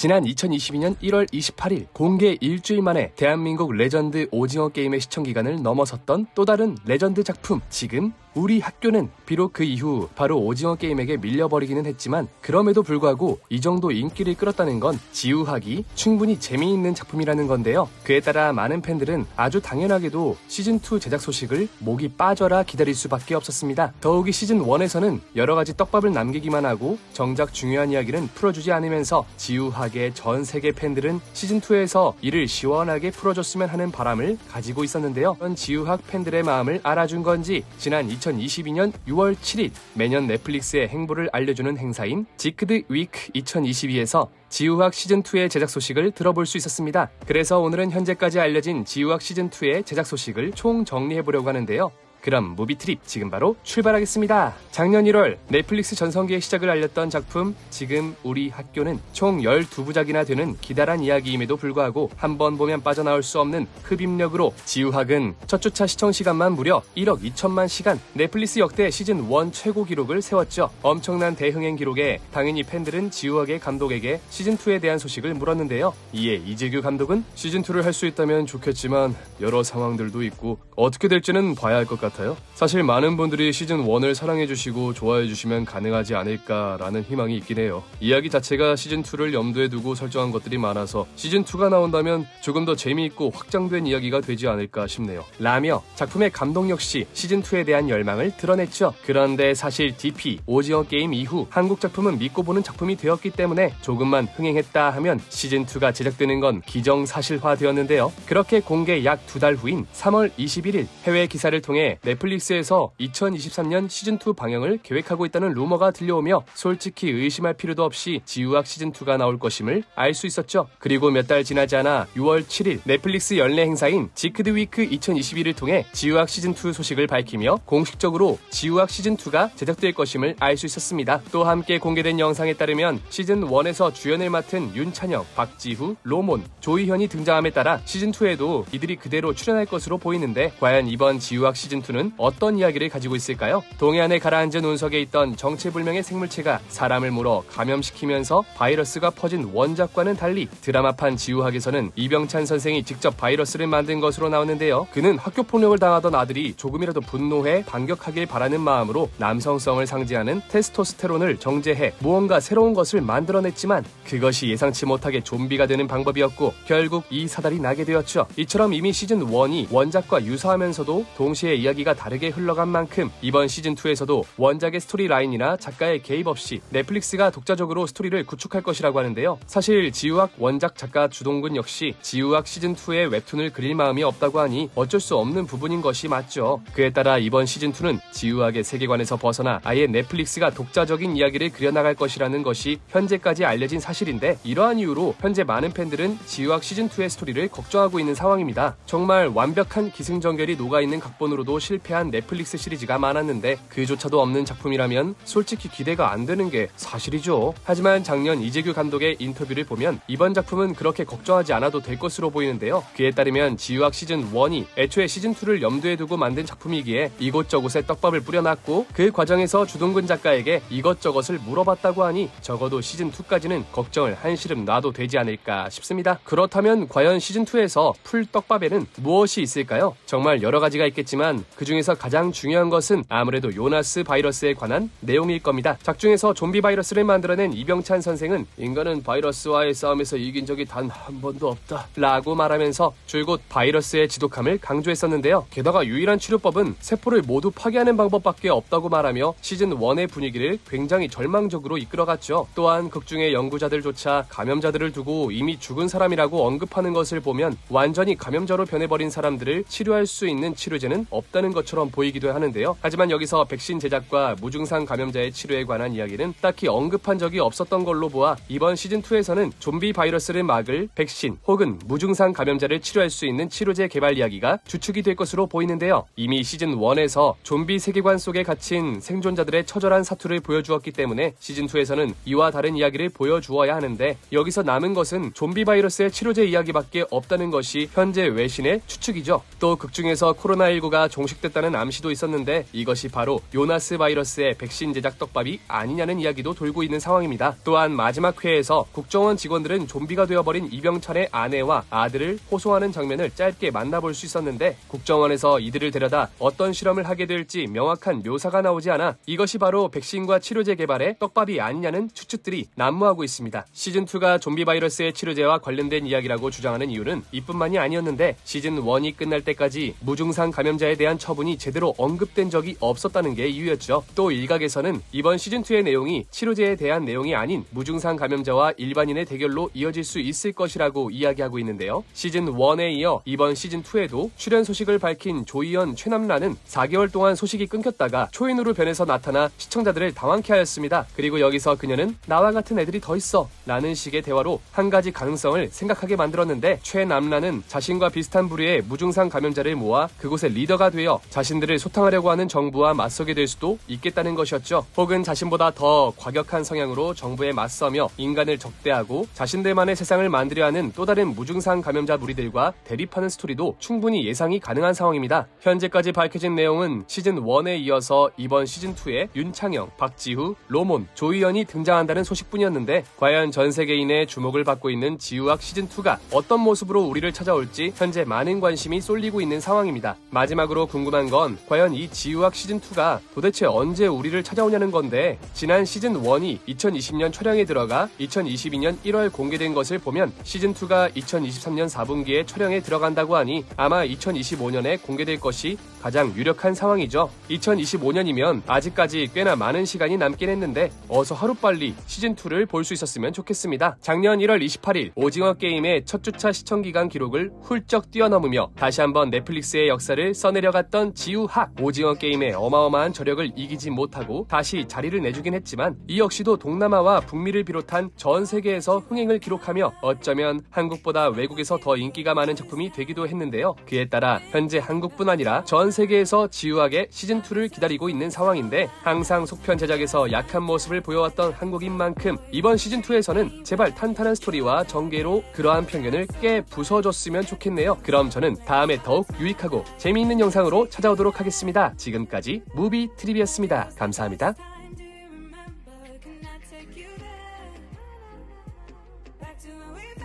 지난 2022년 1월 28일 공개 일주일 만에 대한민국 레전드 오징어 게임의 시청기간을 넘어섰던 또 다른 레전드 작품, 지금 우리 학교는 비록 그 이후 바로 오징어 게임에게 밀려버리기는 했지만 그럼에도 불구하고 이 정도 인기를 끌었다는 건 지우학이 충분히 재미있는 작품이라는 건데요. 그에 따라 많은 팬들은 아주 당연하게도 시즌2 제작 소식을 목이 빠져라 기다릴 수밖에 없었습니다. 더욱이 시즌1에서는 여러가지 떡밥을 남기기만 하고 정작 중요한 이야기는 풀어주지 않으면서 지우학의 전 세계 팬들은 시즌2에서 이를 시원하게 풀어줬으면 하는 바람을 가지고 있었는데요. 그런 지우학 팬들의 마음을 알아준 건지 지난 2022년 6월 7일 매년 넷플릭스의 행보를 알려주는 행사인 지크드 위크 2022에서 지우학 시즌2의 제작 소식을 들어볼 수 있었습니다. 그래서 오늘은 현재까지 알려진 지우학 시즌2의 제작 소식을 총 정리해보려고 하는데요. 그럼 무비트립 지금 바로 출발하겠습니다. 작년 1월 넷플릭스 전성기의 시작을 알렸던 작품 지금 우리 학교는 총 12부작이나 되는 기다란 이야기임에도 불구하고 한 번 보면 빠져나올 수 없는 흡입력으로 지우학은 첫 주차 시청 시간만 무려 1억 2천만 시간, 넷플릭스 역대 시즌1 최고 기록을 세웠죠. 엄청난 대흥행 기록에 당연히 팬들은 지우학의 감독에게 시즌2에 대한 소식을 물었는데요. 이에 이재규 감독은 시즌2를 할 수 있다면 좋겠지만 여러 상황들도 있고 어떻게 될지는 봐야 할 것 같아요. 사실 많은 분들이 시즌1을 사랑해주시고 좋아해주시면 가능하지 않을까라는 희망이 있긴 해요. 이야기 자체가 시즌2를 염두에 두고 설정한 것들이 많아서 시즌2가 나온다면 조금 더 재미있고 확장된 이야기가 되지 않을까 싶네요. 라며 작품의 감독 역시 시즌2에 대한 열망을 드러냈죠. 그런데 사실 DP, 오징어 게임 이후 한국 작품은 믿고 보는 작품이 되었기 때문에 조금만 흥행했다 하면 시즌2가 제작되는 건 기정사실화 되었는데요. 그렇게 공개 약 2달 후인 3월 21일 해외 기사를 통해 넷플릭스에서 2023년 시즌2 방영을 계획하고 있다는 루머가 들려오며 솔직히 의심할 필요도 없이 지우학 시즌2가 나올 것임을 알 수 있었죠. 그리고 몇 달 지나지 않아 6월 7일 넷플릭스 연례 행사인 지크드 위크 2021을 통해 지우학 시즌2 소식을 밝히며 공식적으로 지우학 시즌2가 제작될 것임을 알 수 있었습니다. 또 함께 공개된 영상에 따르면 시즌1에서 주연을 맡은 윤찬영, 박지후, 로몬, 조이현이 등장함에 따라 시즌2에도 이들이 그대로 출연할 것으로 보이는데 과연 이번 지우학 시즌2는 어떤 이야기를 가지고 있을까요? 동해안에 가라앉은 운석에 있던 정체불명의 생물체가 사람을 물어 감염시키면서 바이러스가 퍼진 원작과는 달리 드라마판 지우학에서는 이병찬 선생이 직접 바이러스를 만든 것으로 나오는데요. 그는 학교폭력을 당하던 아들이 조금이라도 분노해 반격하길 바라는 마음으로 남성성을 상징하는 테스토스테론을 정제해 무언가 새로운 것을 만들어냈지만 그것이 예상치 못하게 좀비가 되는 방법이었고 결국 이 사달이 나게 되었죠. 이처럼 이미 시즌1이 원작과 유사하면서도 동시에 이야기가 다르게 흘러간 만큼 이번 시즌2에서도 원작의 스토리라인이나 작가의 개입 없이 넷플릭스가 독자적으로 스토리를 구축할 것이라고 하는데요. 사실 지우학 원작 작가 주동근 역시 지우학 시즌2의 웹툰을 그릴 마음이 없다고 하니 어쩔 수 없는 부분인 것이 맞죠. 그에 따라 이번 시즌2는 지우학의 세계관에서 벗어나 아예 넷플릭스가 독자적인 이야기를 그려나갈 것이라는 것이 현재까지 알려진 사실인데 이러한 이유로 현재 많은 팬들은 지우학 시즌2의 스토리를 걱정하고 있는 상황입니다. 정말 완벽한 기승전결이 녹아있는 각본으로도 실패한 넷플릭스 시리즈가 많았는데 그조차도 없는 작품이라면 솔직히 기대가 안 되는 게 사실이죠. 하지만 작년 이재규 감독의 인터뷰를 보면 이번 작품은 그렇게 걱정하지 않아도 될 것으로 보이는데요. 그에 따르면 지우학 시즌1이 애초에 시즌2를 염두에 두고 만든 작품이기에 이곳저곳에 떡밥을 뿌려놨고 그 과정에서 주동근 작가에게 이것저것을 물어봤다고 하니 적어도 시즌2까지는 걱정을 한시름 놔도 되지 않을까 싶습니다. 그렇다면 과연 시즌2에서 풀 떡밥에는 무엇이 있을까요? 정말 여러 가지가 있겠지만 그 중에서 가장 중요한 것은 아무래도 요나스 바이러스에 관한 내용일 겁니다. 작중에서 좀비 바이러스를 만들어낸 이병찬 선생은 인간은 바이러스와의 싸움에서 이긴 적이 단 한 번도 없다 라고 말하면서 줄곧 바이러스의 지독함을 강조했었는데요. 게다가 유일한 치료법은 세포를 모두 파괴하는 방법밖에 없다고 말하며 시즌1의 분위기를 굉장히 절망적으로 이끌어갔죠. 또한 극중의 연구자들조차 감염자들을 두고 이미 죽은 사람이라고 언급하는 것을 보면 완전히 감염자로 변해버린 사람들을 치료할 수 있는 치료제는 없다는 것처럼 보이기도 하는데요. 하지만 여기서 백신 제작과 무증상 감염자의 치료에 관한 이야기는 딱히 언급한 적이 없었던 걸로 보아 이번 시즌2에서는 좀비 바이러스를 막을 백신 혹은 무증상 감염자를 치료할 수 있는 치료제 개발 이야기가 주축이 될 것으로 보이는데요. 이미 시즌1에서 좀비 세계관 속에 갇힌 생존자들의 처절한 사투를 보여주었기 때문에 시즌2에서는 이와 다른 이야기를 보여주어야 하는데 여기서 남은 것은 좀비 바이러스의 치료제 이야기밖에 없다는 것이 현재 외신의 추측이죠. 또 극중에서 코로나19가 종식 조식됐다는 암시도 있었는데 이것이 바로 요나스 바이러스의 백신 제작 떡밥이 아니냐는 이야기도 돌고 있는 상황입니다. 또한 마지막 회에서 국정원 직원들은 좀비가 되어버린 이병찬의 아내와 아들을 호소하는 장면을 짧게 만나볼 수 있었는데 국정원에서 이들을 데려다 어떤 실험을 하게 될지 명확한 묘사가 나오지 않아 이것이 바로 백신과 치료제 개발의 떡밥이 아니냐는 추측들이 난무하고 있습니다. 시즌2가 좀비 바이러스의 치료제와 관련된 이야기라고 주장하는 이유는 이뿐만이 아니었는데 시즌1이 끝날 때까지 무증상 감염자에 대한 처분이 제대로 언급된 적이 없었다는 게 이유였죠. 또 일각에서는 이번 시즌2의 내용이 치료제에 대한 내용이 아닌 무증상 감염자와 일반인의 대결로 이어질 수 있을 것이라고 이야기하고 있는데요. 시즌1에 이어 이번 시즌2에도 출연 소식을 밝힌 조이연, 최남라는 4개월 동안 소식이 끊겼다가 초인으로 변해서 나타나 시청자들을 당황케 하였습니다. 그리고 여기서 그녀는 나와 같은 애들이 더 있어 라는 식의 대화로 한 가지 가능성을 생각하게 만들었는데 최남라는 자신과 비슷한 부류의 무증상 감염자를 모아 그곳의 리더가 되어 자신들을 소탕하려고 하는 정부와 맞서게 될 수도 있겠다는 것이었죠. 혹은 자신보다 더 과격한 성향으로 정부에 맞서며 인간을 적대하고 자신들만의 세상을 만들려 하는 또 다른 무증상 감염자 무리들과 대립하는 스토리도 충분히 예상이 가능한 상황입니다. 현재까지 밝혀진 내용은 시즌1에 이어서 이번 시즌2에 윤창영, 박지후, 로몬, 조이연이 등장한다는 소식뿐이었는데 과연 전 세계인의 주목을 받고 있는 지우학 시즌2가 어떤 모습으로 우리를 찾아올지 현재 많은 관심이 쏠리고 있는 상황입니다. 마지막으로 궁금한 건 과연 이 지우학 시즌2가 도대체 언제 우리를 찾아오냐는 건데 지난 시즌1이 2020년 촬영에 들어가 2022년 1월 공개된 것을 보면 시즌2가 2023년 4분기에 촬영에 들어간다고 하니 아마 2025년에 공개될 것이 가장 유력한 상황이죠. 2025년이면 아직까지 꽤나 많은 시간이 남긴 했는데 어서 하루빨리 시즌2를 볼 수 있었으면 좋겠습니다. 작년 1월 28일 오징어 게임의 첫 주차 시청기간 기록을 훌쩍 뛰어넘으며 다시 한번 넷플릭스의 역사를 써내려갔던 지우학. 오징어 게임의 어마어마한 저력을 이기지 못하고 다시 자리를 내주긴 했지만 이 역시도 동남아와 북미를 비롯한 전 세계에서 흥행을 기록하며 어쩌면 한국보다 외국에서 더 인기가 많은 작품이 되기도 했는데요. 그에 따라 현재 한국뿐 아니라 전 세계에서 지우학의 시즌2를 기다리고 있는 상황인데 항상 속편 제작에서 약한 모습을 보여왔던 한국인 만큼 이번 시즌2에서는 제발 탄탄한 스토리와 전개로 그러한 편견을 깨 부숴줬으면 좋겠네요. 그럼 저는 다음에 더욱 유익하고 재미있는 영상으로 찾아오도록 하겠습니다. 지금까지 무비 트립이었습니다. 감사합니다. Back to where we